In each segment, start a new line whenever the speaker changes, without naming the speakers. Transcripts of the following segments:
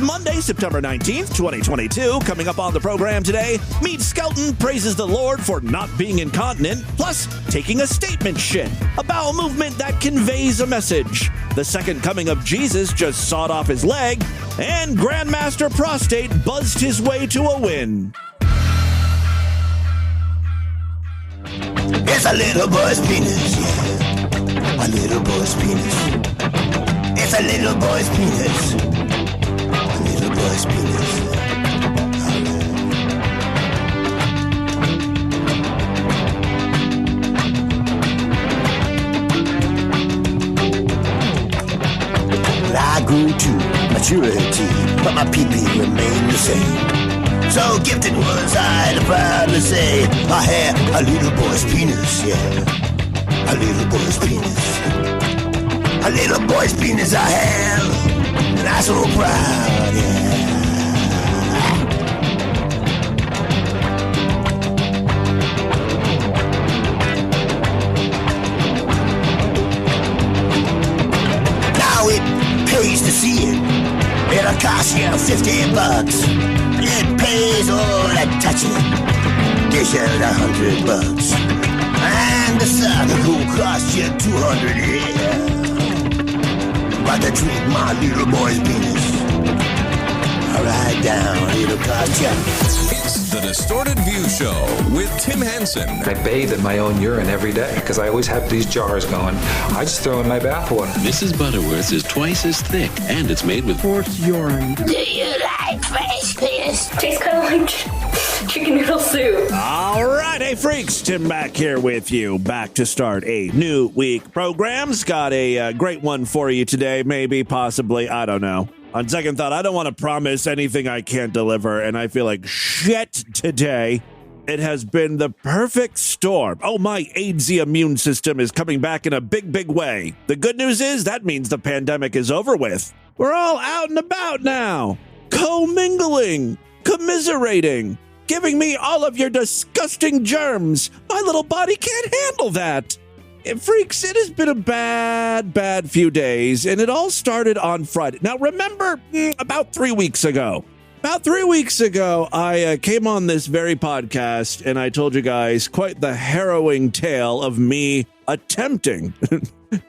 Monday, September 19th, 2022. Coming up on the program today, Meade Skelton praises the Lord for not being incontinent, plus taking a statement shit, a bowel movement that conveys a message. The second coming of Jesus just sawed off his leg, and Grandmaster Prostate buzzed his way to a win.
It's a little boy's penis, yeah. A little boy's penis. It's a little boy's penis. A little boy's penis. I grew to maturity, but my pee-pee remained the same. So gifted was I to proudly say I had a little boy's penis, yeah. A little boy's penis. A little boy's penis I have, and I'm so proud, yeah. Now it pays to see it. It'll cost you $50. It pays all that touch it. Dish out $100. And the sucker will cost you $200, yeah. But to treat my little boy's penis. Alright down, it'll cost you.
It's the Distorted View Show with Tim Henson.
I bathe in my own urine every day because I always have these jars going. I just throw in my bathwater.
Mrs. Butterworth is twice as thick, and it's made with horse urine.
Do you like fresh piss? Tastes kind of like chicken noodle soup.
All right, hey freaks, Tim back here with you. Back to start a new week. Program's got a great one for you today, maybe, possibly, I don't know. On second thought, I don't want to promise anything I can't deliver, and I feel like shit today. It has been the perfect storm. Oh, my AIDSy immune system is coming back in a big, big way. The good news is that means the pandemic is over with. We're all out and about now, co-mingling, commiserating, giving me all of your disgusting germs. My little body can't handle that. Freaks, it has been a bad few days, and it all started on Friday. Now, remember, about 3 weeks ago, I came on this very podcast, and I told you guys quite the harrowing tale of me attempting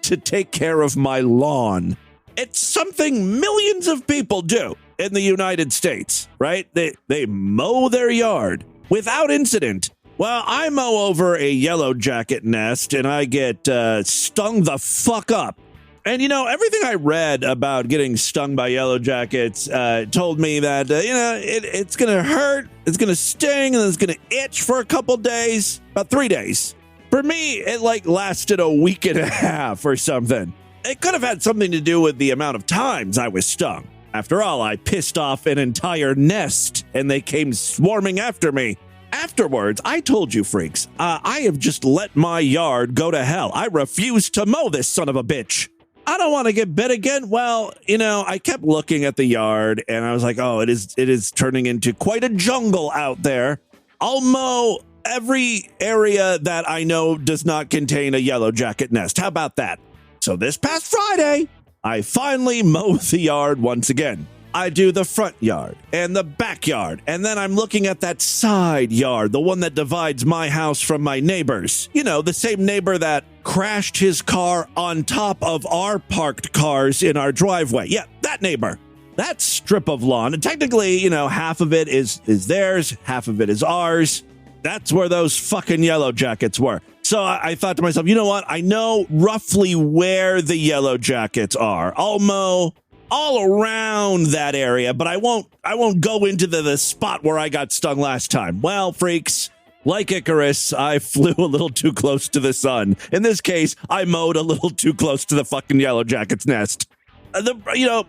to take care of my lawn. It's something millions of people do in the United States, right? They mow their yard without incident. Well, I mow over a Yellowjacket nest, and I get stung the fuck up. And, you know, everything I read about getting stung by Yellowjackets told me that, it's going to hurt, it's going to sting, and it's going to itch for a couple days, about 3 days. For me, it, lasted a week and a half or something. It could have had something to do with the amount of times I was stung. After all, I pissed off an entire nest, and they came swarming after me. Afterwards, I told you freaks, I have just let my yard go to hell. I refuse to mow this son of a bitch. I don't want to get bit again. Well, I kept looking at the yard and I was like, oh, it is turning into quite a jungle out there. I'll mow every area that I know does not contain a Yellowjacket nest. How about that? So this past Friday, I finally mowed the yard once again. I do the front yard and the backyard, and then I'm looking at that side yard, the one that divides my house from my neighbor's. You know, the same neighbor that crashed his car on top of our parked cars in our driveway. Yeah, that neighbor. That strip of lawn, and technically, half of it is theirs, half of it is ours. That's where those fucking Yellowjackets were. So I thought to myself, you know what? I know roughly where the Yellowjackets are. I'll mow all around that area, but I won't go into the spot where I got stung last time. Well, freaks, like Icarus, I flew a little too close to the sun. In this case, I mowed a little too close to the fucking Yellowjacket's nest.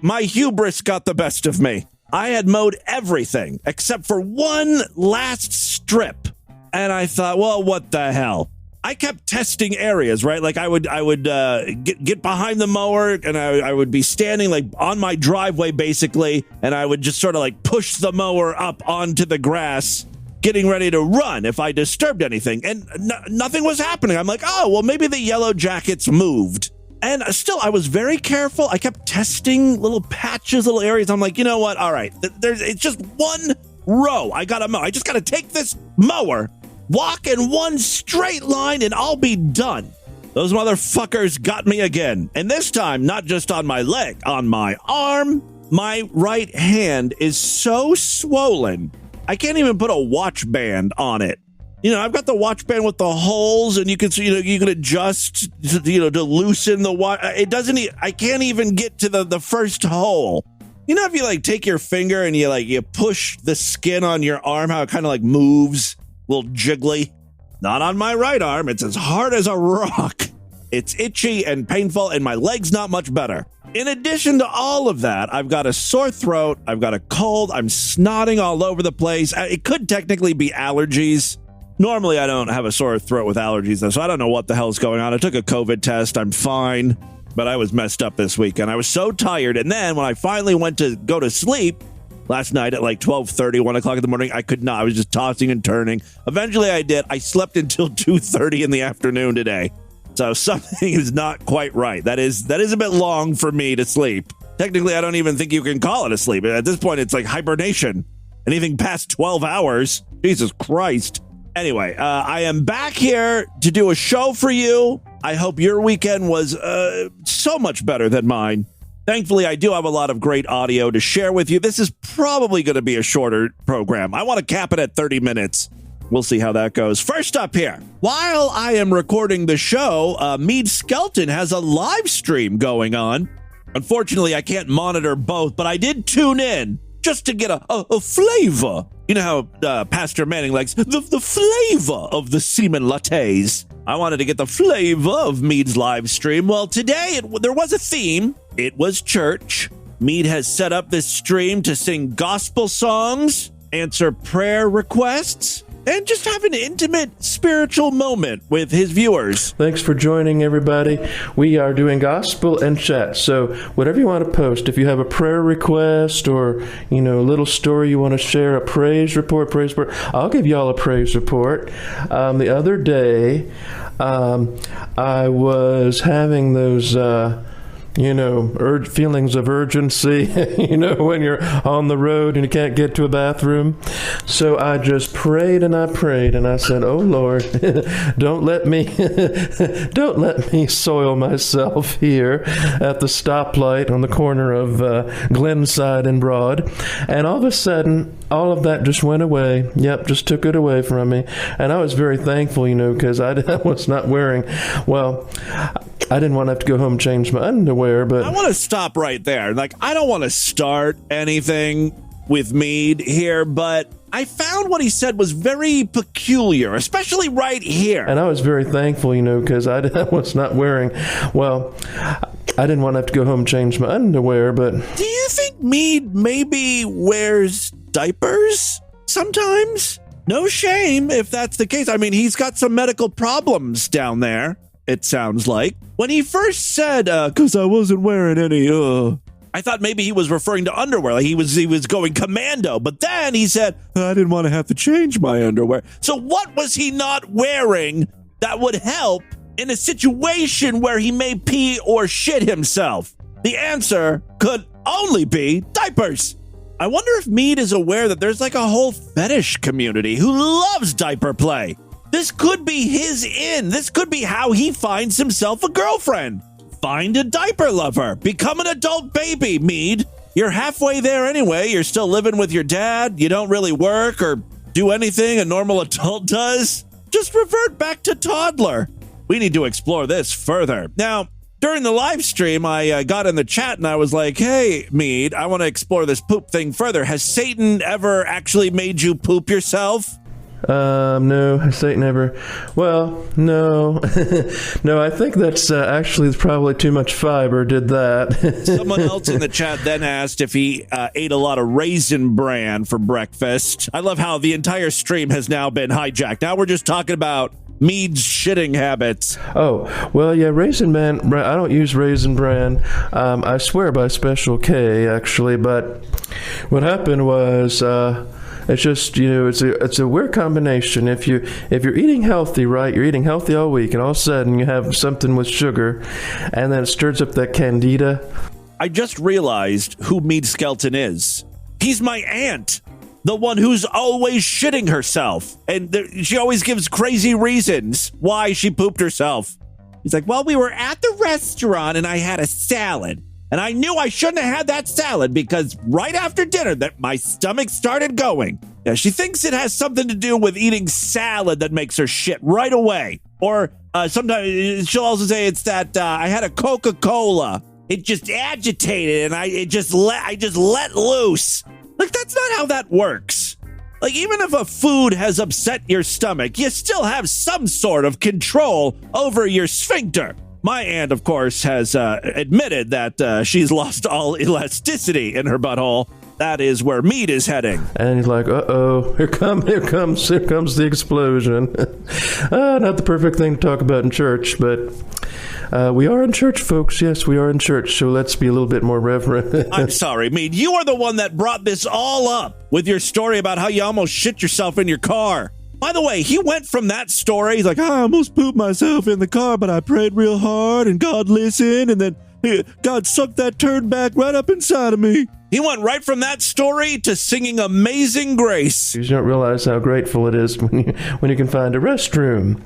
My hubris got the best of me. I had mowed everything except for one last strip. And I thought, well, what the hell? I kept testing areas, right? Like I would get behind the mower and I would be standing on my driveway basically, and I would just sort of push the mower up onto the grass, getting ready to run if I disturbed anything, and nothing was happening. I'm like, oh, well, maybe the Yellowjackets moved. And still, I was very careful. I kept testing little patches, little areas. I'm like, you know what? All right, it's just one row. I got to mow. I just got to take this mower, walk in one straight line, and I'll be done. Those motherfuckers got me again. And this time, not just on my leg, on my arm. My right hand is so swollen, I can't even put a watch band on it. You know, I've got the watch band with the holes, and you can adjust, to loosen the watch. It doesn't. I can't even get to the first hole. You know, if you take your finger and you push the skin on your arm, how it kind of moves, a little jiggly. Not on my right arm. It's as hard as a rock. It's itchy and painful, and my leg's not much better. In addition to all of that, I've got a sore throat. I've got a cold. I'm snotting all over the place. It could technically be allergies. Normally, I don't have a sore throat with allergies, though, so I don't know what the hell's going on. I took a COVID test. I'm fine, but I was messed up this weekend. I was so tired, and then when I finally went to go to sleep last night at 12:30, 1 o'clock in the morning, I could not. I was just tossing and turning. Eventually, I did. I slept until 2:30 in the afternoon today. So something is not quite right. That is a bit long for me to sleep. Technically, I don't even think you can call it a sleep. At this point, it's like hibernation. Anything past 12 hours, Jesus Christ. Anyway, I am back here to do a show for you. I hope your weekend was so much better than mine. Thankfully, I do have a lot of great audio to share with you. This is probably going to be a shorter program. I want to cap it at 30 minutes. We'll see how that goes. First up here, while I am recording the show, Meade Skelton has a live stream going on. Unfortunately, I can't monitor both, but I did tune in just to get a flavor. You know how Pastor Manning likes the flavor of the semen lattes. I wanted to get the flavor of Meade's live stream. Well, today there was a theme. It was church. Meade has set up this stream to sing gospel songs, answer prayer requests, and just have an intimate spiritual moment with his viewers.
Thanks for joining, everybody. We are doing gospel and chat. So whatever you want to post, if you have a prayer request or, a little story you want to share, a praise report, I'll give y'all a praise report. The other day, I was having those... feelings of urgency, when you're on the road and you can't get to a bathroom. So I just prayed and I said, oh Lord, don't let me soil myself here at the stoplight on the corner of Glenside and Broad. And all of a sudden, all of that just went away. Yep, just took it away from me. And I was very thankful, because I was not wearing, I didn't want to have to go home and change my underwear, but...
I want to stop right there. I don't want to start anything with Meade here, but I found what he said was very peculiar, especially right here.
And I was very thankful, because I was not wearing... I didn't want to have to go home and change my underwear, but...
Do you think Meade maybe wears diapers sometimes? No shame if that's the case. I mean, he's got some medical problems down there, it sounds like. When he first said, because I wasn't wearing any, I thought maybe he was referring to underwear, like he was going commando. But then he said, I didn't want to have to change my underwear. So what was he not wearing that would help in a situation where he may pee or shit himself? The answer could only be diapers. I wonder if Meade is aware that there's a whole fetish community who loves diaper play. This could be his in. This could be how he finds himself a girlfriend. Find a diaper lover. Become an adult baby, Meade. You're halfway there anyway. You're still living with your dad. You don't really work or do anything a normal adult does. Just revert back to toddler. We need to explore this further. Now, during the live stream, I got in the chat and I was like, hey, Meade, I want to explore this poop thing further. Has Satan ever actually made you poop yourself?
No, Satan ever. Well, no. No, I think that's actually probably too much fiber did that.
Someone else in the chat then asked if he ate a lot of Raisin Bran for breakfast. I love how the entire stream has now been hijacked. Now we're just talking about Meade's shitting habits.
Oh, well, yeah, Raisin Bran. I don't use Raisin Bran. I swear by Special K, actually. But what happened was, it's just, it's a weird combination. If you're eating healthy, right? You're eating healthy all week, and all of a sudden you have something with sugar, and then it stirs up that candida.
I just realized who Meade Skelton is. He's my aunt. The one who's always shitting herself. And she always gives crazy reasons why she pooped herself. He's like, well, we were at the restaurant and I had a salad. And I knew I shouldn't have had that salad because right after dinner that my stomach started going. Now, she thinks it has something to do with eating salad that makes her shit right away. Or sometimes she'll also say it's that I had a Coca-Cola. It just agitated and I just let loose. Like, that's not how that works. Like, even if a food has upset your stomach, you still have some sort of control over your sphincter. My aunt, of course, has admitted that she's lost all elasticity in her butthole. That is where Meade is heading.
And he's like, uh-oh, here comes the explosion. Not the perfect thing to talk about in church, but we are in church, folks. Yes, we are in church, so let's be a little bit more reverent.
I'm sorry, Meade. You are the one that brought this all up with your story about how you almost shit yourself in your car. By the way, he went from that story, he's like, I almost pooped myself in the car, but I prayed real hard, and God listened, and then God sucked that turd back right up inside of me. He went right from that story to singing Amazing Grace.
You don't realize how grateful it is when you can find a restroom.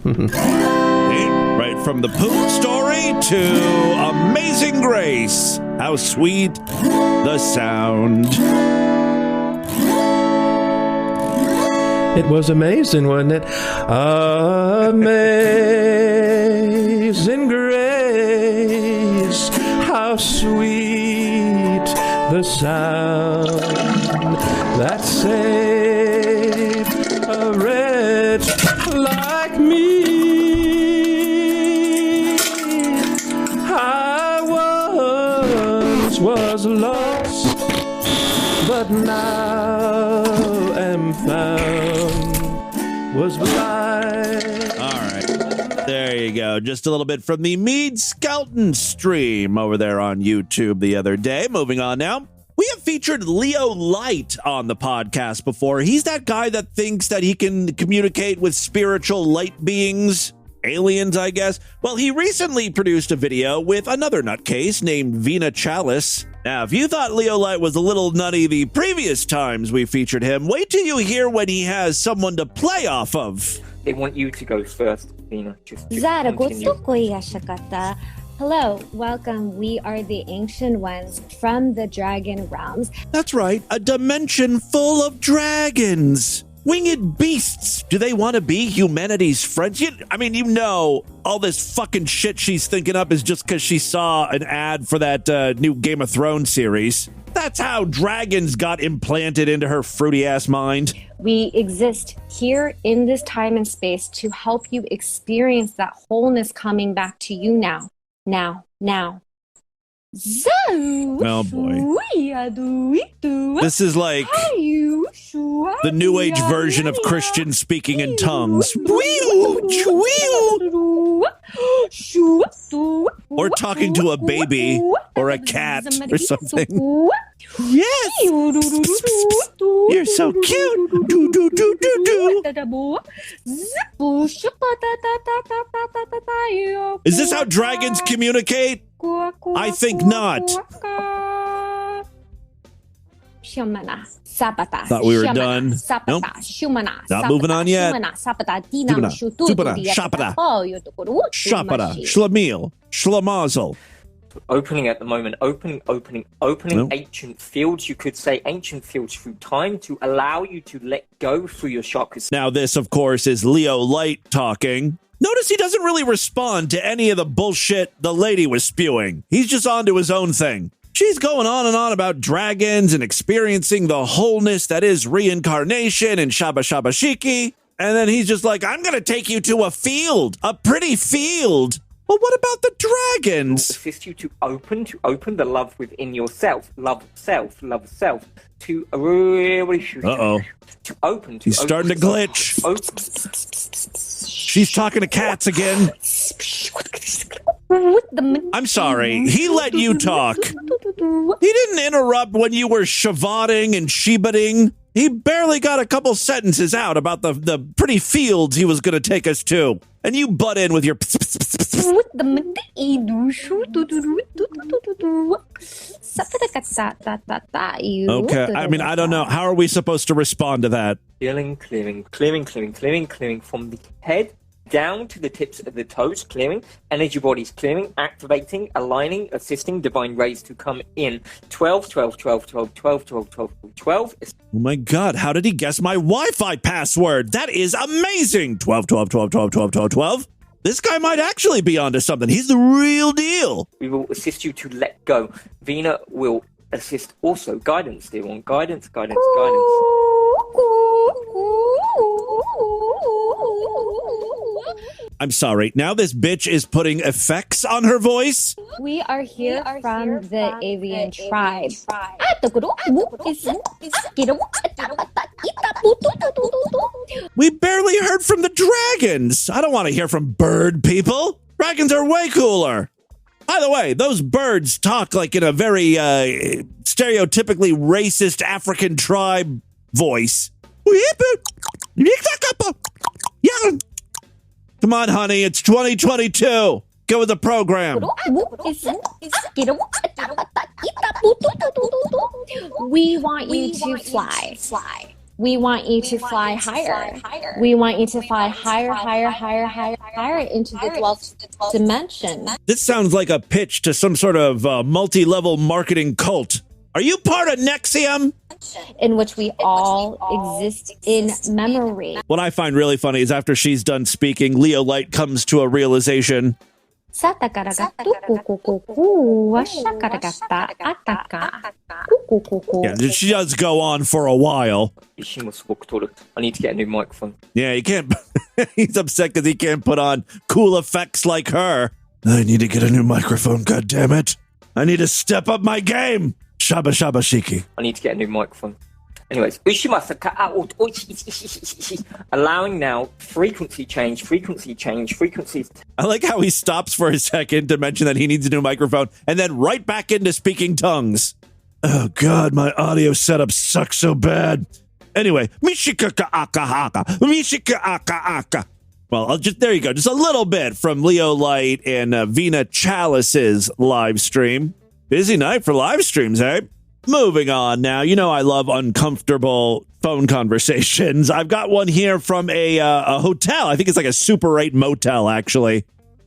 Right from the poop story to Amazing Grace. How sweet the sound.
It was amazing, wasn't it? Amazing grace, how sweet the sound that saved a wretch like me. I once was lost, but now am found, was blind.
All right. There you go. Just a little bit from the Meade Skelton stream over there on YouTube the other day. Moving on now. We have featured Leo Light on the podcast before. He's that guy that thinks that he can communicate with spiritual light beings. Aliens, I guess. Well, he recently produced a video with another nutcase named Vina Chalice. Now, if you thought Leo Light was a little nutty the previous times we featured him, wait till you hear when he has someone to play off of.
They want you to go first, Vina. Just
Zara,
continue.
Hello, welcome. We are the Ancient Ones from the Dragon Realms.
That's right, a dimension full of dragons. Winged beasts. Do they want to be humanity's friends? All this fucking shit she's thinking up is just because she saw an ad for that new Game of Thrones series. That's how dragons got implanted into her fruity-ass mind.
We exist here in this time and space to help you experience that wholeness coming back to you now.
Oh boy. This is like the New Age version of Christian speaking in tongues. Or talking to a baby or a cat or something. Yes! You're so cute! Do, do, do, do, do. Is this how dragons communicate? I think not. Thought we were done. Nope. Not moving on yet. Shapara, Schlemiel, Schlemazel.
Opening at the moment, opening
Nope.
ancient fields. You could say ancient fields through time to allow you to let go through your chakras.
Now this, of course, is Leo Light talking. Notice he doesn't really respond to any of the bullshit the lady was spewing. He's just on to his own thing. She's going on and on about dragons and experiencing the wholeness that is reincarnation and Shabba Shabba Shiki. And then he's just like, I'm going to take you to a field, a pretty field. Well, what about the dragons?
Assist you to open the love within yourself, love self, to
Uh-oh.
to open.
He's starting to glitch. She's talking to cats again. I'm sorry. He let you talk. He didn't interrupt when you were shavating and shebating. He barely got a couple sentences out about the pretty fields he was going to take us to. And you butt in with your... Okay, I mean, I don't know. How are we supposed to respond to that?
Clearing from the head down to the tips of the toes, clearing, energy bodies clearing, activating, aligning, assisting, divine rays to come in. 12.
Oh my God, how did he guess my Wi-Fi password? That is amazing. 12. This guy might actually be onto something. He's the real deal.
We will assist you to let go. Vina will assist also. Guidance, dear one. Guidance.
I'm sorry. Now this bitch is putting effects on her voice?
We are here from the avian tribe.
We barely heard from the dragons. I don't want to hear from bird people. Dragons are way cooler. By the way, those birds talk like in a very stereotypically racist African tribe voice. Come on, honey, it's 2022. Go with the program.
We want you to fly. We want you to fly higher. We want you to fly higher into the 12th dimension.
This sounds like a pitch to some sort of multi-level marketing cult. Are you part of Nexium?
In which we all exist in memory.
What I find really funny is after she's done speaking, Leo Light comes to a realization.
Yeah,
she does go on for a while.
I need to get a new microphone.
Yeah, he can't. He's upset because he can't put on cool effects like her. I need to get a new microphone, goddammit. I need to step up my game. Shaba shiki.
I need to get a new microphone. Anyways, allowing now frequency change.
I like how he stops for a second to mention that he needs a new microphone and then right back into speaking tongues. Oh God, my audio setup sucks so bad. Anyway, mishika aka. Well, there you go. Just a little bit from Leo Light and Vina Chalice's live stream. Busy night for live streams, eh? Moving on now. You know I love uncomfortable phone conversations. I've got one here from a hotel. I think it's like a Super 8 motel, actually.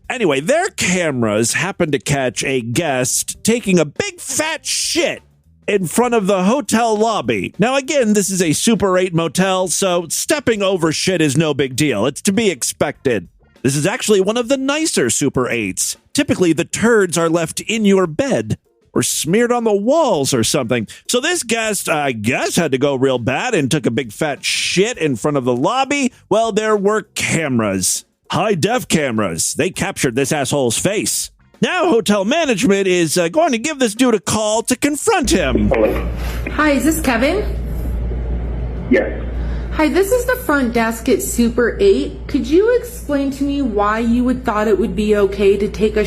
Anyway, their cameras happened to catch a guest taking a big fat shit in front of the hotel lobby. Now, again, this is a Super 8 motel, so stepping over shit is no big deal. It's to be expected. This is actually one of the nicer Super 8s. Typically, the turds are left in your bed or smeared on the walls or something. So this guest, I guess, had to go real bad and took a big fat shit in front of the lobby. Well, there were cameras. High-def cameras. They captured this asshole's face. Now hotel management is going to give this dude a call to confront him.
Hello. Hi, is this Kevin?
Yes.
Hi, this is the front desk at Super 8. Could you explain to me why you would thought it would be okay to take a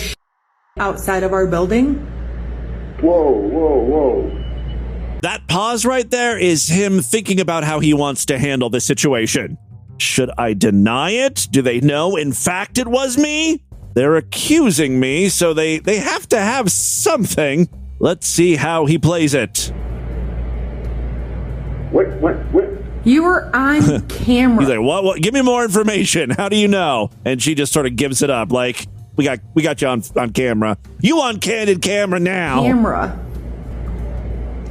outside of our building?
Whoa.
That pause right there is him thinking about how he wants to handle the situation. Should I deny it? Do they know, in fact, it was me? They're accusing me, so they have to have something. Let's see how he plays it.
What?
You were on camera.
He's like, what? Give me more information. How do you know? And she just sort of gives it up, like, we got you on camera. You on candid camera now.
Camera.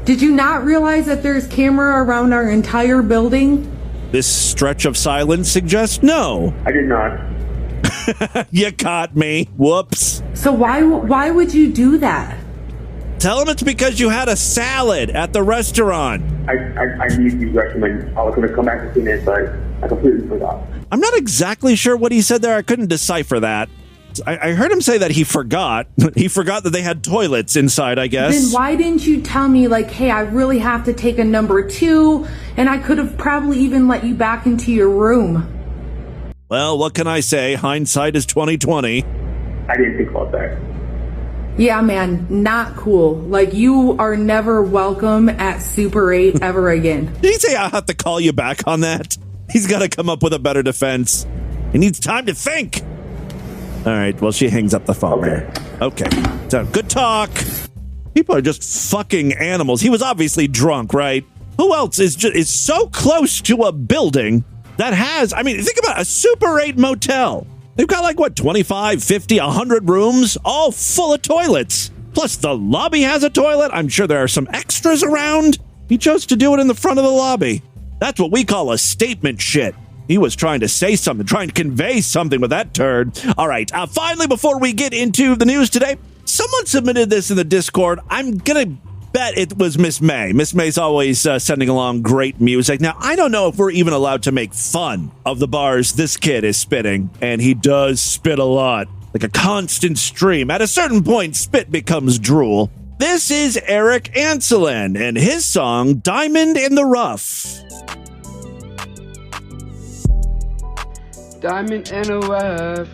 Did you not realize that there's camera around our entire building?
This stretch of silence suggests no.
I did not.
You caught me. Whoops.
So why would you do that?
Tell him it's because you had a salad at the restaurant.
I need to recommend. I was going to come back and see it, but I completely forgot.
I'm not exactly sure what he said there. I couldn't decipher that. I heard him say that he forgot. He forgot that they had toilets inside, I guess.
Then why didn't you tell me, like, hey, I really have to take a number 2, and I could have probably even let you back into your room.
Well, what can I say? Hindsight is 2020.
I didn't think about that.
Yeah, man, not cool. Like, you are never welcome at Super 8 ever again.
Did he say I have to call you back on that? He's got to come up with a better defense. He needs time to think. All right, well, she hangs up the phone. Okay. So, good talk. People are just fucking animals. He was obviously drunk, right? Who else is so close to a building that has, I mean, think about a Super 8 motel. They've got like, what, 25, 50, 100 rooms, all full of toilets. Plus, the lobby has a toilet. I'm sure there are some extras around. He chose to do it in the front of the lobby. That's what we call a statement shit. He was trying to say something, trying to convey something with that turd. All right, finally, before we get into the news today, someone submitted this in the Discord. I'm going to bet it was Miss May. Miss May's always sending along great music. Now, I don't know if we're even allowed to make fun of the bars this kid is spitting, and he does spit a lot, like a constant stream. At a certain point, spit becomes drool. This is Eric Anselin and his song, Diamond in the Rough.
Diamond in the rough,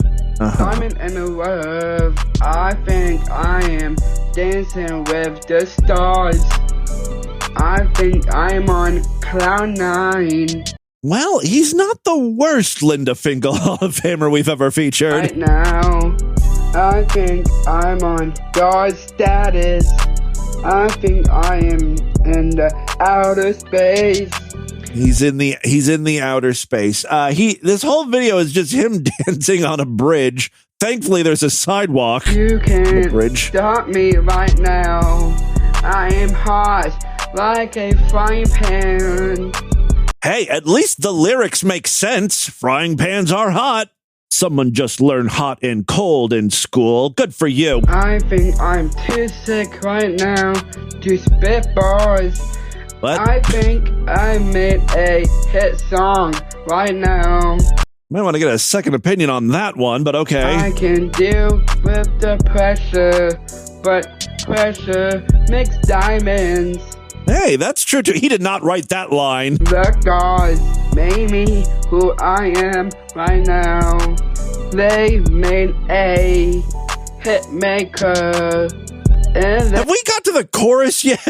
diamond in the rough. I think I am dancing with the stars. I think I'm on cloud 9.
Well, he's not the worst Linda Finkle Hall of Famer we've ever featured.
Right now, I think I'm on God status. I think I am in the outer space.
He's in the outer space. This whole video is just him dancing on a bridge. Thankfully, there's a sidewalk.
You can't
bridge.
Stop me right now. I am hot like a frying pan.
Hey, at least the lyrics make sense. Frying pans are hot. Someone just learned hot and cold in school. Good for you.
I think I'm too sick right now to spit bars.
What?
I think I made a hit song right now.
Might want to get a second opinion on that one, but okay.
I can deal with the pressure, but pressure makes diamonds.
Hey, that's true too. He did not write that line.
The gods made me who I am right now. They made a hit maker.
Have we got to the chorus yet?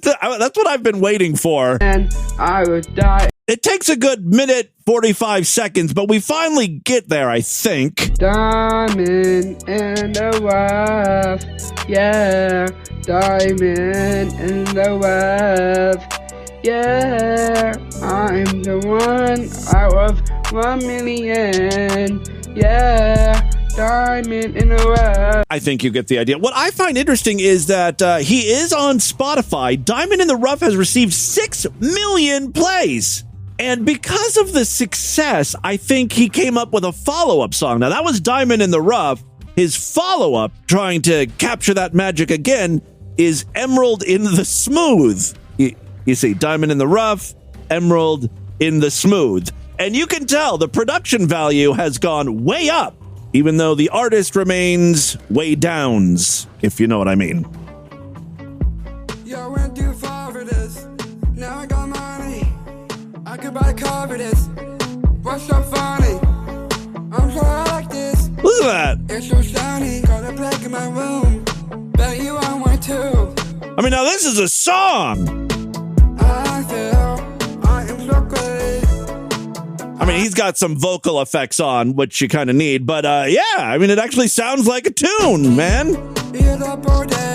That's what I've been waiting for.
And I would die.
It takes a good minute, 45 seconds, but we finally get there, I think.
Diamond in the rough. Yeah. Diamond in the rough. Yeah. I'm the one out of 1 million. Yeah. Diamond in the rough.
I think you get the idea. What I find interesting is that he is on Spotify. Diamond in the Rough has received 6 million plays. And because of the success, I think he came up with a follow-up song. Now, that was Diamond in the Rough. His follow-up, trying to capture that magic again, is Emerald in the Smooth. You see, Diamond in the Rough, Emerald in the Smooth. And you can tell the production value has gone way up, even though the artist remains way downs, if you know what I mean.
Yo, went too far for this. Now I got money. I could buy a car for this. What's so funny? I'm so like this.
Look at that.
It's so shiny. Got a plague in my room. Bet you want one too.
I mean, now this is a song.
I feel I am so great.
I mean, he's got some vocal effects on, which you kind of need. But yeah, I mean, it actually sounds like a tune, man.
Eat up all day.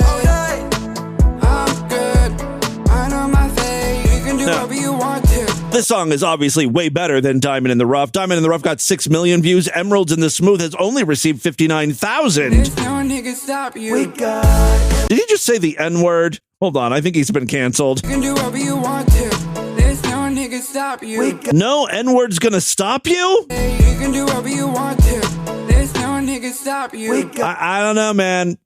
I'm good. I know my face. You can do whatever you want to.
This song is obviously way better than Diamond in the Rough. Diamond in the Rough got 6 million views. Emeralds in the Smooth has only received 59,000.
There's no nigga stop you.
Did he just say the N-word? Hold on, I think he's been canceled.
You can do whatever you want to. There's no nigga stop you.
No N-word's gonna stop you?
You can do whatever you want to. There's no nigga stop you.
I don't know, man.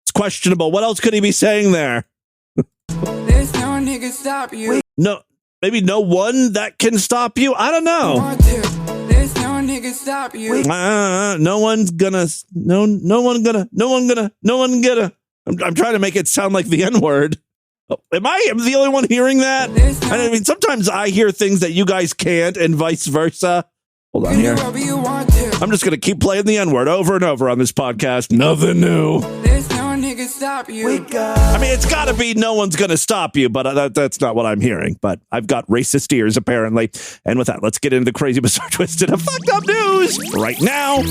It's questionable. What else could he be saying there?
There's no nigga stop you.
No, maybe no one that can stop you? I don't know.
There's no nigga stop you.
No one's gonna. I'm trying to make it sound like the N-word. Am I the only one hearing that? I mean, sometimes I hear things that you guys can't, and vice versa. Hold on here. I'm just going to keep playing the N-word over and over on this podcast. Nothing new.
There's no one who can stop you.
I mean, it's got to be no one's going to stop you, but that's not what I'm hearing. But I've got racist ears, apparently. And with that, let's get into the crazy, bizarre, twisted, and fucked up news right now.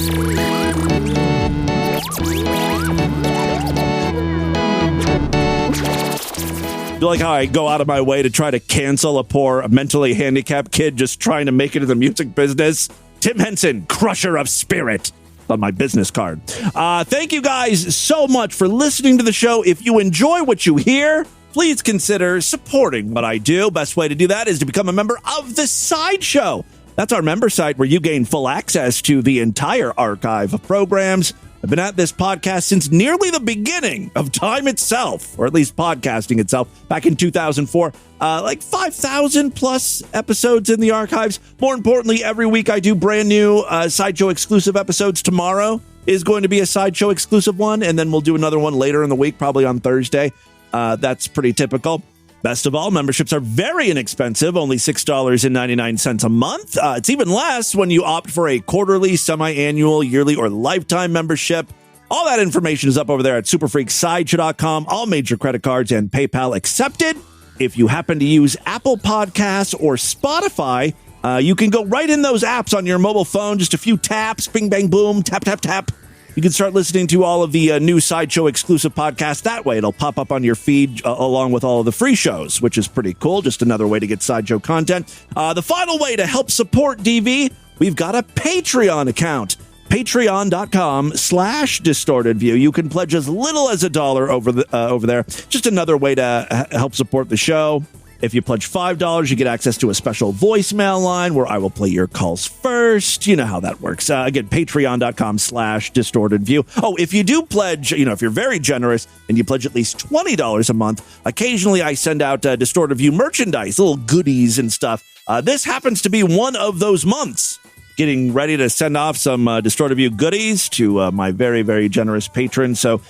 You like how I go out of my way to try to cancel a poor mentally handicapped kid just trying to make it in the music business? Tim Henson, crusher of spirit, on my business card. Thank you guys so much for listening to the show. If you enjoy what you hear, please consider supporting what I do. Best way to do that is to become a member of the Sideshow. That's our member site where you gain full access to the entire archive of programs. I've been at this podcast since nearly the beginning of time itself, or at least podcasting itself, back in 2004. Like 5,000 plus episodes in the archives. More importantly, every week I do brand new Sideshow exclusive episodes. Tomorrow is going to be a Sideshow exclusive one, and then we'll do another one later in the week, probably on Thursday. That's pretty typical. Best of all, memberships are very inexpensive, only $6.99 a month. It's even less when you opt for a quarterly, semi-annual, yearly, or lifetime membership. All that information is up over there at superfreaksideshow.com. All major credit cards and PayPal accepted. If you happen to use Apple Podcasts or Spotify, you can go right in those apps on your mobile phone. Just a few taps, bing, bang, boom, tap, tap, tap. You can start listening to all of the new Sideshow exclusive podcasts that way. It'll pop up on your feed along with all of the free shows, which is pretty cool. Just another way to get Sideshow content. The final way to help support DV, we've got a Patreon account. Patreon.com/distortedview. You can pledge as little as $1 over there. Just another way to help support the show. If you pledge $5, you get access to a special voicemail line where I will play your calls first. You know how that works. Again, patreon.com/distortedview. Oh, if you do pledge, if you're very generous and you pledge at least $20 a month, occasionally I send out Distorted View merchandise, little goodies and stuff. This happens to be one of those months. Getting ready to send off some Distorted View goodies to my very, very generous patrons. So,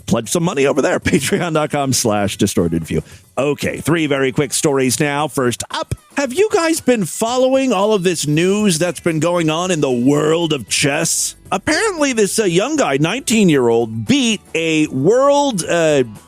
pledge some money over there. Patreon.com/distortedview. Okay, 3 very quick stories now. First up, have you guys been following all of this news that's been going on in the world of chess? Apparently, this young guy, 19-year-old, beat a world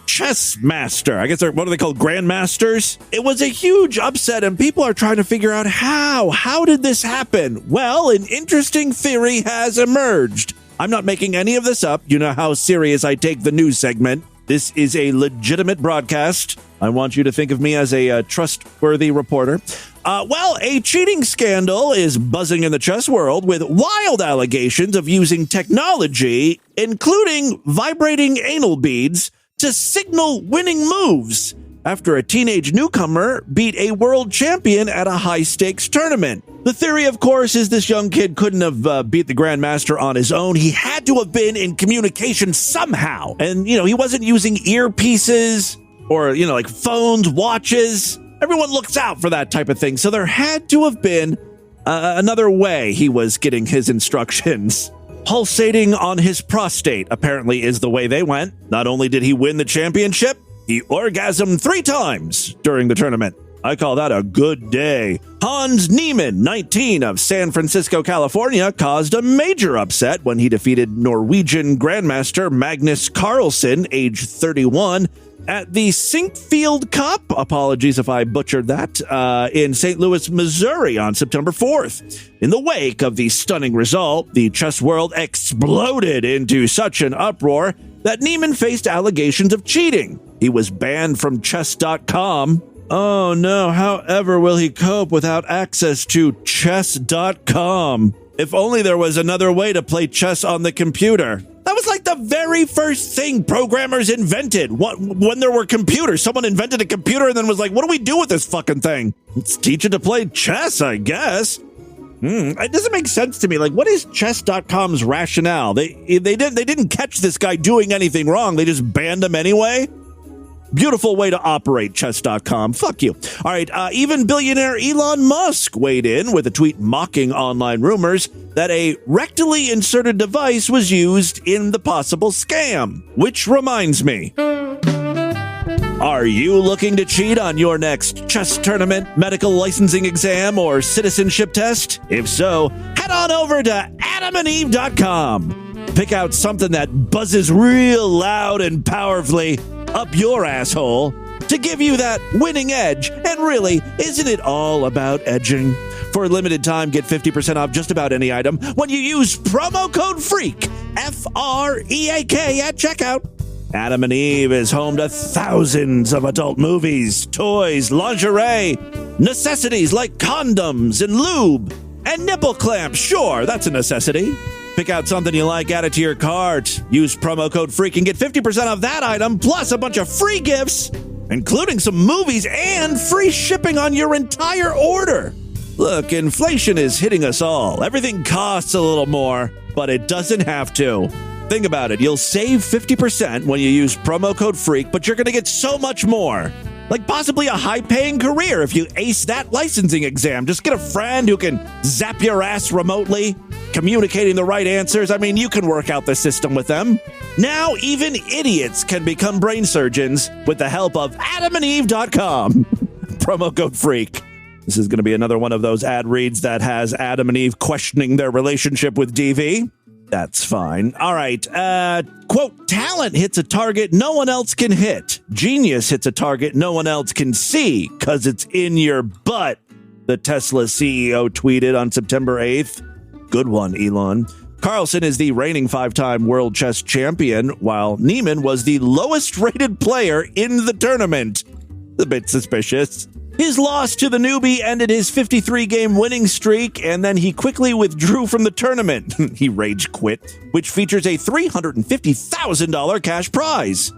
chess master. I guess what are they called? Grandmasters? It was a huge upset, and people are trying to figure out how. How did this happen? Well, an interesting theory has emerged. I'm not making any of this up. You know how serious I take the news segment. This is a legitimate broadcast. I want you to think of me as a trustworthy reporter. Well, a cheating scandal is buzzing in the chess world with wild allegations of using technology, including vibrating anal beads, to signal winning moves after a teenage newcomer beat a world champion at a high-stakes tournament. The theory, of course, is this young kid couldn't have beat the Grandmaster on his own. He had to have been in communication somehow. And, he wasn't using earpieces or, like phones, watches. Everyone looks out for that type of thing. So there had to have been another way he was getting his instructions. Pulsating on his prostate, apparently, is the way they went. Not only did he win the championship, he orgasmed 3 times during the tournament. I call that a good day. Hans Niemann, 19, of San Francisco, California, caused a major upset when he defeated Norwegian Grandmaster Magnus Carlsen, age 31, at the Sinkfield Cup, apologies if I butchered that, in St. Louis, Missouri on September 4th. In the wake of the stunning result, the chess world exploded into such an uproar that Niemann faced allegations of cheating. He was banned from chess.com. Oh no, how ever will he cope without access to chess.com? If only there was another way to play chess on the computer. That was like the very first thing programmers invented. When there were computers, someone invented a computer and then was like, what do we do with this fucking thing? Let's teach it to play chess, I guess. It doesn't make sense to me. Like, what is chess.com's rationale? They didn't catch this guy doing anything wrong. They just banned him anyway. Beautiful way to operate chess.com. Fuck you. All right. Even billionaire Elon Musk weighed in with a tweet mocking online rumors that a rectally inserted device was used in the possible scam. Which reminds me. Are you looking to cheat on your next chess tournament, medical licensing exam, or citizenship test? If so, head on over to adamandeve.com. Pick out something that buzzes real loud and powerfully up your asshole to give you that winning edge. And really, isn't it all about edging? For a limited time, get 50% off just about any item when you use promo code FREAK, F-R-E-A-K, at checkout. Adam and Eve is home to thousands of adult movies, toys, lingerie, necessities like condoms and lube, and nipple clamps. Sure, that's a necessity. Pick out something you like, add it to your cart. Use promo code FREAK and get 50% off that item, plus a bunch of free gifts, including some movies and free shipping on your entire order. Look, inflation is hitting us all. Everything costs a little more, but it doesn't have to. Think about it. You'll save 50% when you use promo code FREAK, but you're going to get so much more. Like possibly a high-paying career if you ace that licensing exam. Just get a friend who can zap your ass remotely, communicating the right answers. I mean, you can work out the system with them. Now, even idiots can become brain surgeons with the help of adamandeve.com. Promo code FREAK. This is going to be another one of those ad reads that has Adam and Eve questioning their relationship with DV. That's fine. All right. Quote, talent hits a target no one else can hit. Genius hits a target no one else can see because it's in your butt, the Tesla CEO tweeted on September 8th. Good one, Elon. Carlson is the reigning 5-time world chess champion, while Neiman was the lowest-rated player in the tournament. A bit suspicious. His loss to the newbie ended his 53-game winning streak, and then he quickly withdrew from the tournament. He rage quit, which features a $350,000 cash prize.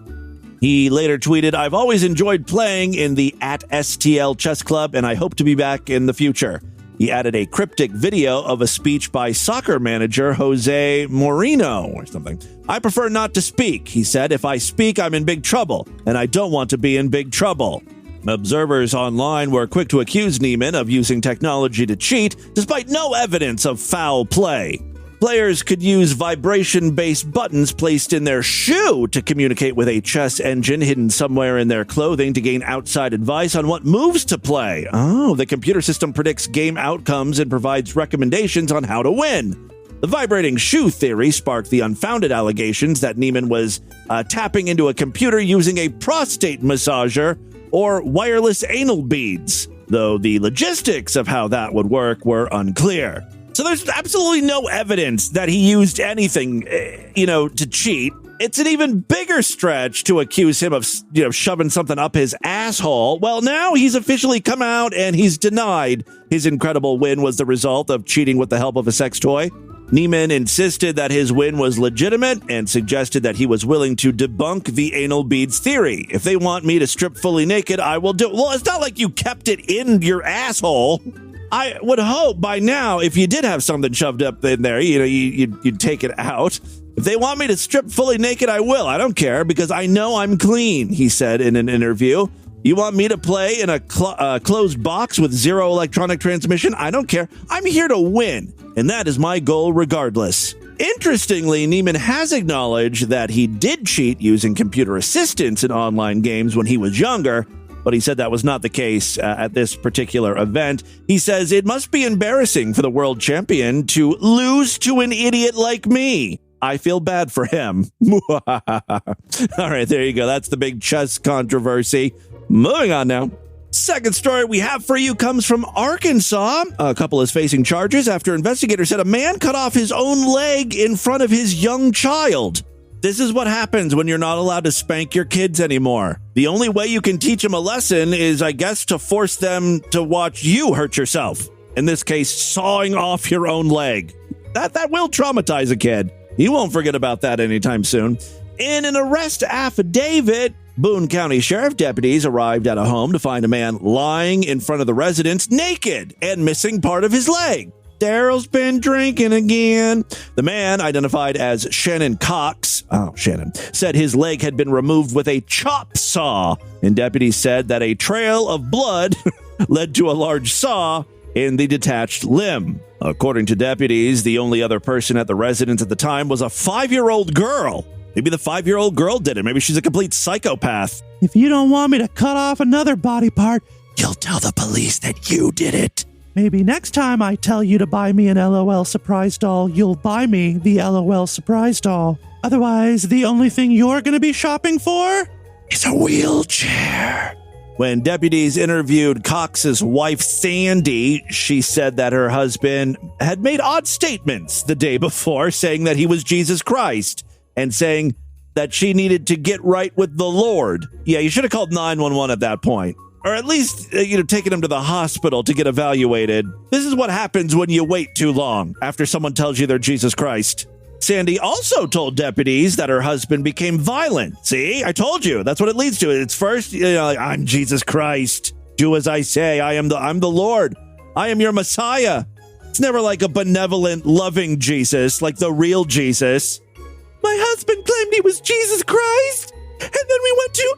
He later tweeted, I've always enjoyed playing in the @STL Chess Club, and I hope to be back in the future. He added a cryptic video of a speech by soccer manager Jose Mourinho or something. I prefer not to speak, he said. If I speak, I'm in big trouble, and I don't want to be in big trouble. Observers online were quick to accuse Neiman of using technology to cheat, despite no evidence of foul play. Players could use vibration-based buttons placed in their shoe to communicate with a chess engine hidden somewhere in their clothing to gain outside advice on what moves to play. Oh, the computer system predicts game outcomes and provides recommendations on how to win. The vibrating shoe theory sparked the unfounded allegations that Neiman was tapping into a computer using a prostate massager or wireless anal beads, though the logistics of how that would work were unclear. So there's absolutely no evidence that he used anything, to cheat. It's an even bigger stretch to accuse him of, shoving something up his asshole. Well, now he's officially come out and he's denied his incredible win was the result of cheating with the help of a sex toy. Neiman insisted that his win was legitimate and suggested that he was willing to debunk the anal beads theory. If they want me to strip fully naked, I will do it. Well, it's not like you kept it in your asshole. I would hope by now, if you did have something shoved up in there, you'd take it out. If they want me to strip fully naked, I will. I don't care because I know I'm clean, he said in an interview. You want me to play in a closed box with zero electronic transmission? I don't care. I'm here to win, and that is my goal regardless. Interestingly, Neiman has acknowledged that he did cheat using computer assistance in online games when he was younger, but he said that was not the case at this particular event. He says, it must be embarrassing for the world champion to lose to an idiot like me. I feel bad for him. All right, there you go. That's the big chess controversy. Moving on now. Second story we have for you comes from Arkansas. A couple is facing charges after investigators said a man cut off his own leg in front of his young child. This is what happens when you're not allowed to spank your kids anymore. The only way you can teach them a lesson is, I guess, to force them to watch you hurt yourself. In this case, sawing off your own leg. That will traumatize a kid. You won't forget about that anytime soon. In an arrest affidavit, Boone County Sheriff deputies arrived at a home to find a man lying in front of the residence naked and missing part of his leg. Daryl's been drinking again. The man, identified as Shannon Cox, said his leg had been removed with a chop saw, and deputies said that a trail of blood led to a large saw in the detached limb. According to deputies, the only other person at the residence at the time was a 5-year-old girl. Maybe the 5-year-old girl did it. Maybe she's a complete psychopath.
If you don't want me to cut off another body part, you'll tell the police that you did it. Maybe next time I tell you to buy me an LOL surprise doll, you'll buy me the LOL surprise doll. Otherwise, the only thing you're going to be shopping for is a wheelchair.
When deputies interviewed Cox's wife, Sandy, she said that her husband had made odd statements the day before, saying that he was Jesus Christ and saying that she needed to get right with the Lord. Yeah, you should have called 911 at that point. Or at least, taken him to the hospital to get evaluated. This is what happens when you wait too long after someone tells you they're Jesus Christ. Sandy also told deputies that her husband became violent. See, I told you. That's what it leads to. It's first, I'm Jesus Christ. Do as I say. I'm the Lord. I am your Messiah. It's never like a benevolent, loving Jesus, like the real Jesus.
My husband claimed he was Jesus Christ, and then we went to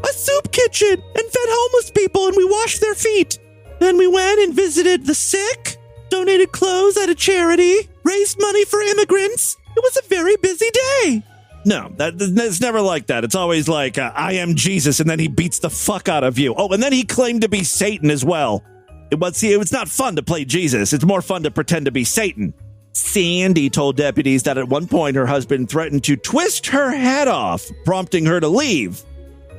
a soup kitchen and fed homeless people, and we washed their feet. Then we went and visited the sick, donated clothes at a charity, raised money for immigrants. It was a very busy day.
No, it's never like that. It's always like, I am Jesus, and then he beats the fuck out of you. Oh, and then he claimed to be Satan as well. It's not fun to play Jesus. It's more fun to pretend to be Satan. Sandy told deputies that at one point her husband threatened to twist her head off, prompting her to leave.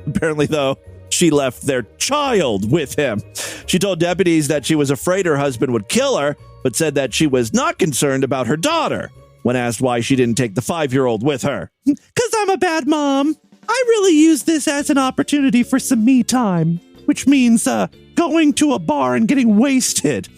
Apparently, though, she left their child with him. She told deputies that she was afraid her husband would kill her, but said that she was not concerned about her daughter. When asked why she didn't take the 5-year-old with her.
Because I'm a bad mom. I really use this as an opportunity for some me time, which means going to a bar and getting wasted.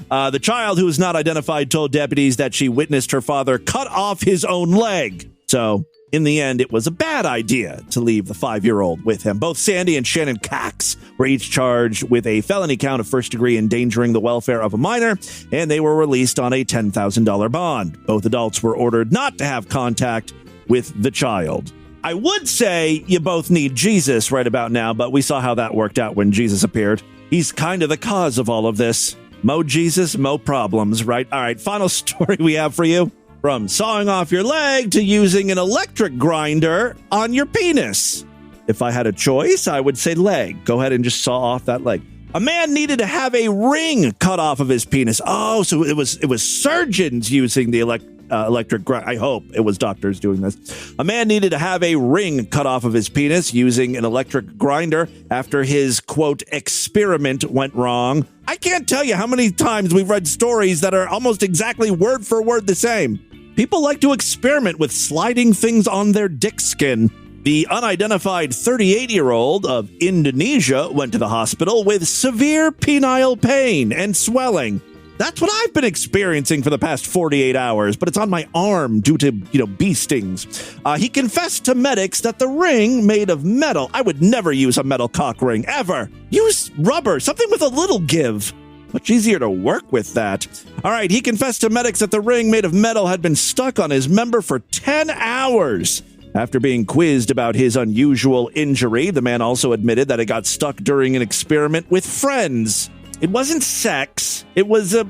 The child, who was not identified, told deputies that she witnessed her father cut off his own leg. So, in the end, it was a bad idea to leave the 5-year-old with him. Both Sandy and Shannon Cox were each charged with a felony count of first-degree endangering the welfare of a minor, and they were released on a $10,000 bond. Both adults were ordered not to have contact with the child. I would say you both need Jesus right about now, but we saw how that worked out when Jesus appeared. He's kind of the cause of all of this. Mo Jesus, mo problems, right? All right, final story we have for you. From sawing off your leg to using an electric grinder on your penis. If I had a choice, I would say leg. Go ahead and just saw off that leg. A man needed to have a ring cut off of his penis. Oh, so it was surgeons using the electric grinder. I hope it was doctors doing this. A man needed to have a ring cut off of his penis using an electric grinder after his, quote, experiment went wrong. I can't tell you how many times we've read stories that are almost exactly word for word the same. People like to experiment with sliding things on their dick skin. The unidentified 38-year-old of Indonesia went to the hospital with severe penile pain and swelling. That's what I've been experiencing for the past 48 hours, but it's on my arm due to, bee stings. He confessed to medics that the ring made of metal. I would never use a metal cock ring, ever. Use rubber, something with a little give. Much easier to work with that. All right, he confessed to medics that the ring made of metal had been stuck on his member for 10 hours. After being quizzed about his unusual injury, the man also admitted that it got stuck during an experiment with friends. It wasn't sex. It was a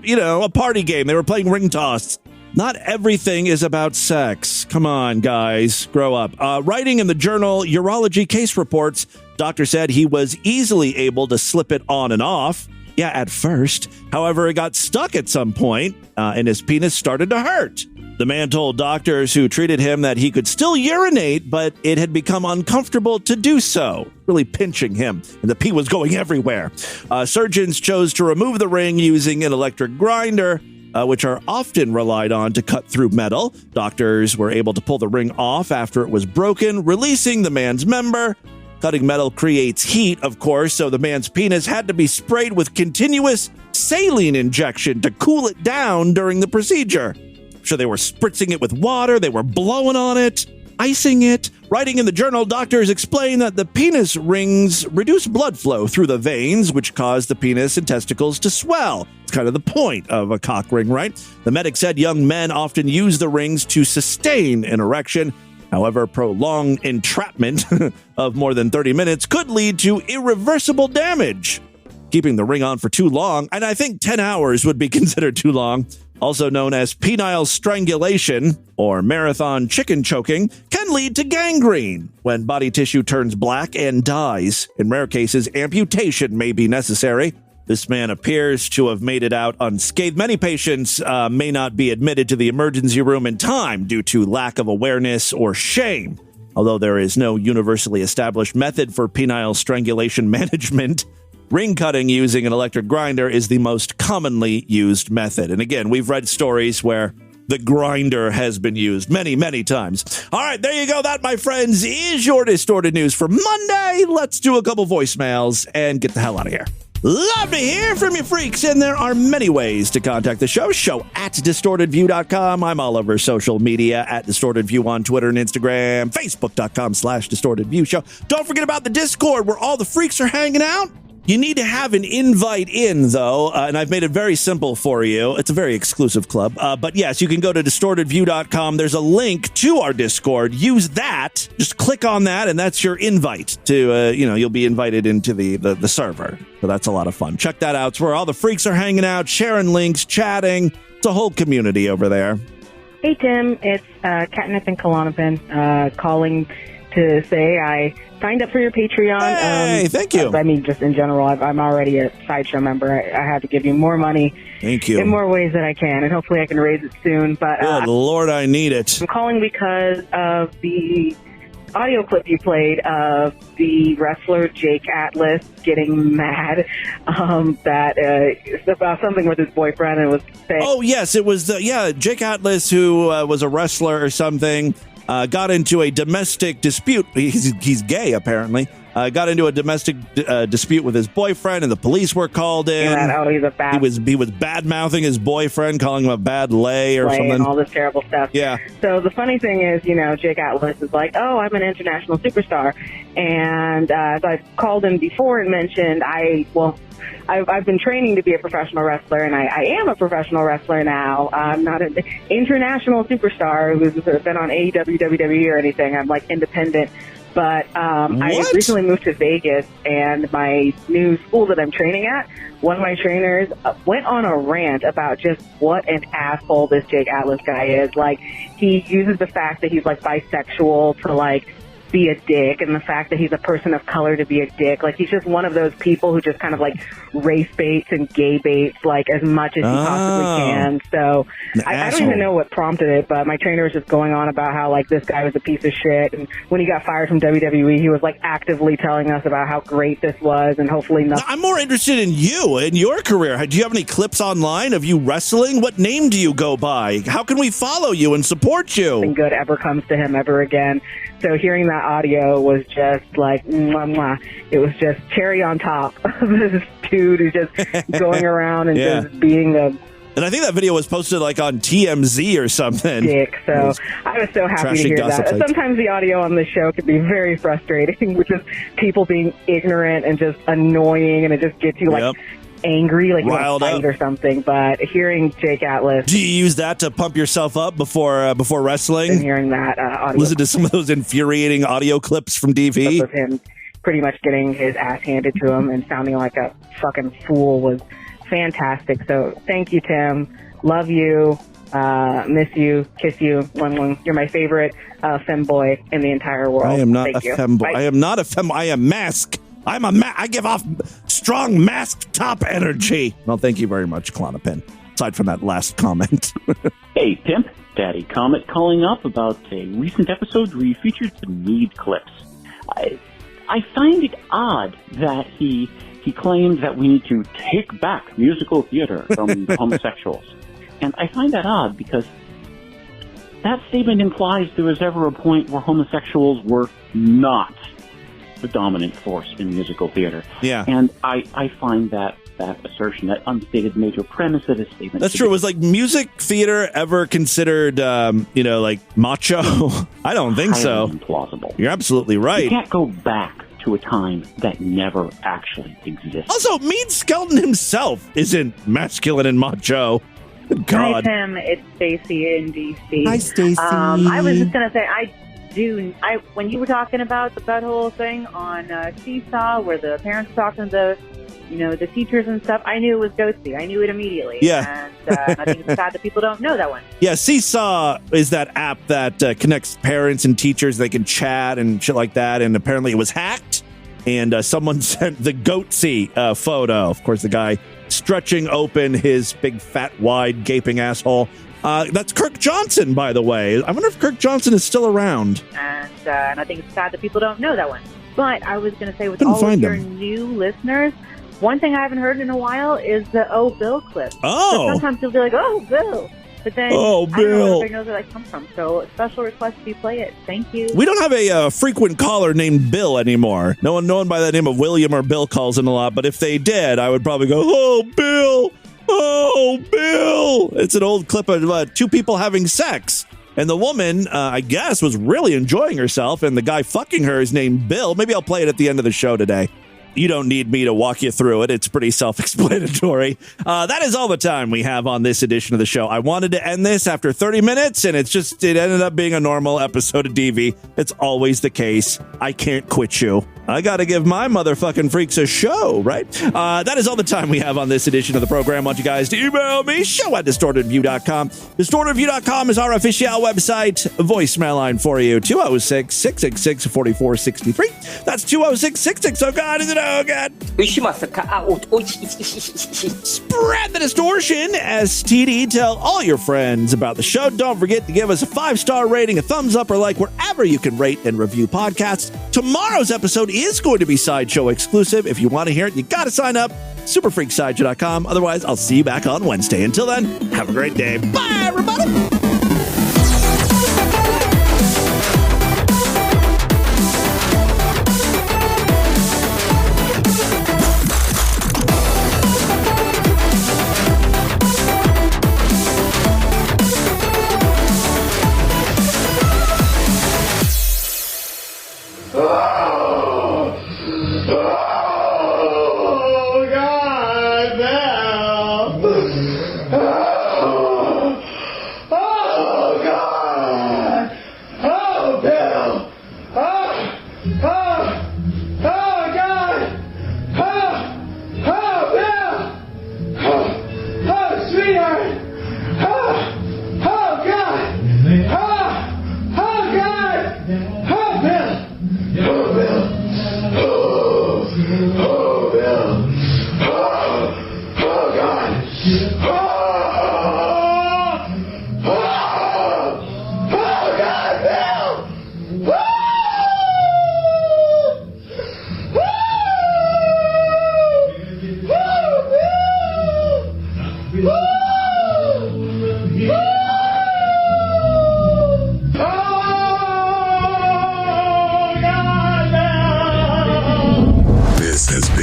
party game. They were playing ring toss. Not everything is about sex. Come on, guys. Grow up. Writing in the journal Urology Case Reports, doctor said he was easily able to slip it on and off. Yeah, at first. However, it got stuck at some point, and his penis started to hurt. The man told doctors who treated him that he could still urinate, but it had become uncomfortable to do so, really pinching him, and the pee was going everywhere. Surgeons chose to remove the ring using an electric grinder, which are often relied on to cut through metal. Doctors were able to pull the ring off after it was broken, releasing the man's member. Cutting metal creates heat, of course, so the man's penis had to be sprayed with continuous saline injection to cool it down during the procedure. I'm sure they were spritzing it with water, they were blowing on it, icing it. Writing in the journal, doctors explain that the penis rings reduce blood flow through the veins, which cause the penis and testicles to swell. It's kind of the point of a cock ring, right? The medic said young men often use the rings to sustain an erection. However, prolonged entrapment of more than 30 minutes could lead to irreversible damage. Keeping the ring on for too long, and I think 10 hours would be considered too long. also known as penile strangulation or marathon chicken choking, can lead to gangrene when body tissue turns black and dies. In rare cases, amputation may be necessary. This man appears to have made it out unscathed. Many patients may not be admitted to the emergency room in time due to lack of awareness or shame. Although there is no universally established method for penile strangulation management, ring cutting using an electric grinder is the most commonly used method. And again, we've read stories where the grinder has been used many, many times. All right, there you go. That, my friends, is your Distorted News for Monday. Let's do a couple voicemails and get the hell out of here. Love to hear from you freaks, and there are many ways to contact the show at distortedview.com. I'm all over social media at distortedview on Twitter and Instagram, facebook.com/distortedviewshow. Don't forget about the Discord where all the freaks are hanging out. You need to have an invite in, though, and I've made it very simple for you. It's a very exclusive club. But yes, you can go to distortedview.com. There's a link to our Discord. Use that. Just click on that, and that's your invite to, you'll be invited into the server. So that's a lot of fun. Check that out. It's where all the freaks are hanging out, sharing links, chatting. It's a whole community over there.
Hey, Tim. It's Catnip and Klonopin calling to say I signed up for your Patreon.
Hey, thank you.
I mean, just in general, I'm already a Sideshow member. I have to give you more money.
Thank you.
In more ways than I can, and hopefully I can raise it soon. But
good Lord, I need it.
I'm calling because of the audio clip you played of the wrestler Jake Atlas getting mad about something with his boyfriend and was saying...
Oh, yes, it was, Jake Atlas, who was a wrestler or something, got into a domestic dispute. He's gay, apparently. Got into a domestic dispute with his boyfriend, and the police were called in.
He's a bad...
He was bad-mouthing his boyfriend, calling him a bad lay or something.
And all this terrible stuff.
Yeah.
So the funny thing is, Jake Atlas is like, oh, I'm an international superstar. And so I called him before and mentioned, I've been training to be a professional wrestler, and I am a professional wrestler now. I'm not an international superstar who's been on AEW, WWE, or anything. I'm like independent. But I recently moved to Vegas, and my new school that I'm training at, one of my trainers went on a rant about just what an asshole this Jake Atlas guy is. Like, he uses the fact that he's like bisexual to like be a dick, and the fact that he's a person of color to be a dick. Like, he's just one of those people who just kind of like race baits and gay baits like as much as he possibly can. So I don't even know what prompted it, but my trainer was just going on about how like this guy was a piece of shit, and when he got fired from WWE, he was like actively telling us about how great this was, and hopefully nothing.
I'm more interested in you and your career. Do you have any clips online of you wrestling? What name do you go by? How can we follow you and support you?
Nothing good ever comes to him ever again. So hearing that audio was just like, mwah, mwah. It was just cherry on top of this dude who's just going around and just being a...
And I think that video was posted like on TMZ or something.
Dick. So I was so happy to hear that. Sometimes the audio on the show can be very frustrating, with just people being ignorant and just annoying, and it just gets you like... angry, like you want to fight or something. But hearing Jake Atlas,
do you use that to pump yourself up before wrestling?
And hearing that audio,
listen to some of those infuriating audio clips from DV
of him pretty much getting his ass handed to him and sounding like a fucking fool was fantastic. So thank you, Tim. Love you. Miss you. Kiss you. You're my favorite femboy in the entire world.
I am not a femboy. I am not a femboy. I am mask. I give off strong mask top energy. Well, thank you very much, Klonopin. Aside from that last comment.
Hey, Pimp. Daddy Comet calling up about a recent episode where you featured the Meade clips. I find it odd that he claims that we need to take back musical theater from the homosexuals. And I find that odd because that statement implies there was ever a point where homosexuals were not the dominant force in musical theater.
Yeah.
And I find that assertion, that unstated major premise of his statement.
That's true. Was like music theater ever considered, like macho? I don't think so.
Implausible.
You're absolutely right.
You can't go back to a time that never actually existed.
Also, Meade Skelton himself isn't masculine and macho. God.
Hi, Tim. It's Stacy in DC.
Hi, Stacy.
I was just gonna say, when you were talking about the butthole thing on Seesaw, where the parents were talking to the teachers and stuff, I knew it was Ghosty. I knew it immediately.
Yeah.
And I think it's sad that people don't know that one.
Yeah, Seesaw is that app that connects parents and teachers. They can chat and shit like that. And apparently it was hacked. And someone sent the Goatsy photo. Of course, the guy stretching open his big, fat, wide, gaping asshole. That's Kirk Johnson, by the way. I wonder if Kirk Johnson is still around.
And I think it's sad that people don't know that one. But I was going to say, with all of your new listeners, one thing I haven't heard in a while is the "Oh, Bill" clip.
Oh.
So sometimes you'll be like, "Oh, Bill," but then
Oh,
I don't know
Bill.
where everybody knows where that comes from. So special request if you play it. Thank you.
We don't have a frequent caller named Bill anymore. No one by the name of William or Bill calls in a lot. But if they did, I would probably go, "Oh, Bill! Oh, Bill!" It's an old clip of two people having sex. And the woman, I guess, was really enjoying herself. And the guy fucking her is named Bill. Maybe I'll play it at the end of the show today. You don't need me to walk you through it. It's pretty self-explanatory. That is all the time we have on this edition of the show. I wanted to end this after 30 minutes, and it ended up being a normal episode of DV. It's always the case. I can't quit you. I got to give my motherfucking freaks a show, right? That is all the time we have on this edition of the program. I want you guys to email me, show@distortedview.com. Distortedview.com is our official website. Voicemail line for you, 206-666-4463. That's 206-66. Oh, God, is it? Oh, God. Spread the distortion. STD. Tell all your friends about the show. Don't forget to give us a 5-star rating, a thumbs up, or like wherever you can rate and review podcasts. Tomorrow's episode is going to be Sideshow exclusive. If you want to hear it, you got to sign up. Superfreaksideshow.com. Otherwise, I'll see you back on Wednesday. Until then, have a great day. Bye, everybody.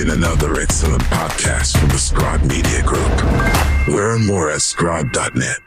Another excellent podcast from the Scribe Media Group. Learn more at scribe.net.